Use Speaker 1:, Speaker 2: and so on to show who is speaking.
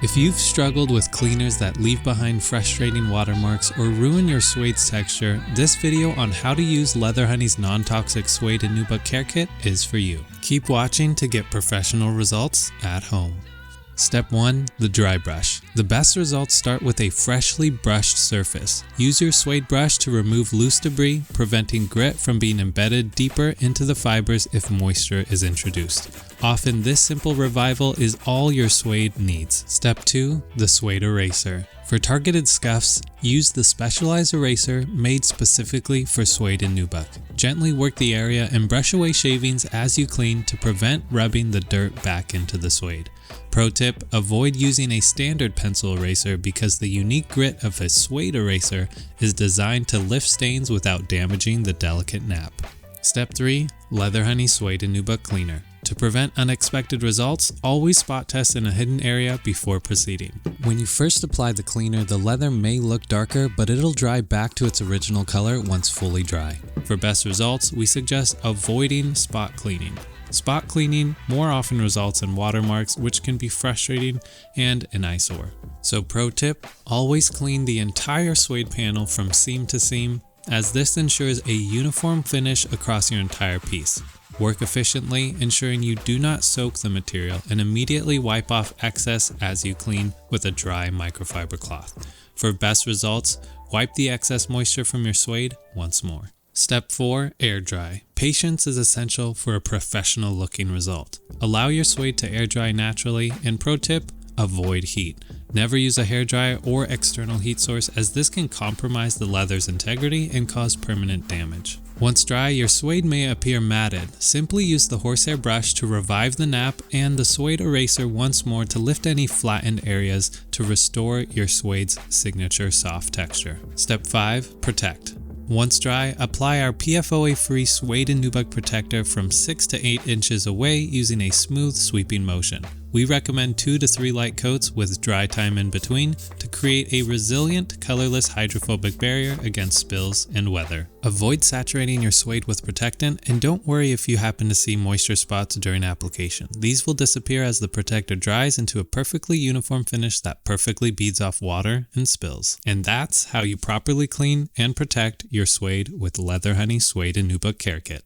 Speaker 1: If you've struggled with cleaners that leave behind frustrating watermarks or ruin your suede's texture, this video on how to use Leather Honey's non-toxic Suede Nubuck care kit is for you. Keep watching to get professional results at home. Step 1. The dry brush. The best results start with a freshly brushed surface. Use your suede brush to remove loose debris, preventing grit from being embedded deeper into the fibers if moisture is introduced. Often this simple revival is all your suede needs. Step 2. The suede eraser. For targeted scuffs, use the specialized eraser made specifically for Suede Nubuck. Gently work the area and brush away shavings as you clean to prevent rubbing the dirt back into the suede. Pro tip, avoid using a standard pencil eraser because the unique grit of a suede eraser is designed to lift stains without damaging the delicate nap. Step 3. Leather Honey Suede Nubuck Cleaner. To prevent unexpected results, always spot test in a hidden area before proceeding. When you first apply the cleaner, the leather may look darker, but it'll dry back to its original color once fully dry. For best results, we suggest avoiding spot cleaning. Spot cleaning more often results in watermarks, which can be frustrating and an eyesore. So pro tip, always clean the entire suede panel from seam to seam, as this ensures a uniform finish across your entire piece. Work efficiently, ensuring you do not soak the material, and immediately wipe off excess as you clean with a dry microfiber cloth. For best results, wipe the excess moisture from your suede once more. Step 4. Air dry. Patience is essential for a professional looking result. Allow your suede to air dry naturally, and pro tip, avoid heat. Never use a hairdryer or external heat source, as this can compromise the leather's integrity and cause permanent damage. Once dry, your suede may appear matted. Simply use the horsehair brush to revive the nap and the suede eraser once more to lift any flattened areas to restore your suede's signature soft texture. Step 5. Protect. Once dry, apply our PFOA-free Suede Nubuck protector from 6 to 8 inches away using a smooth sweeping motion. We recommend 2 to 3 light coats with dry time in between to create a resilient, colorless hydrophobic barrier against spills and weather. Avoid saturating your suede with protectant, and don't worry if you happen to see moisture spots during application. These will disappear as the protector dries into a perfectly uniform finish that perfectly beads off water and spills. And that's how you properly clean and protect your suede with Leather Honey Suede Nubuck Care Kit.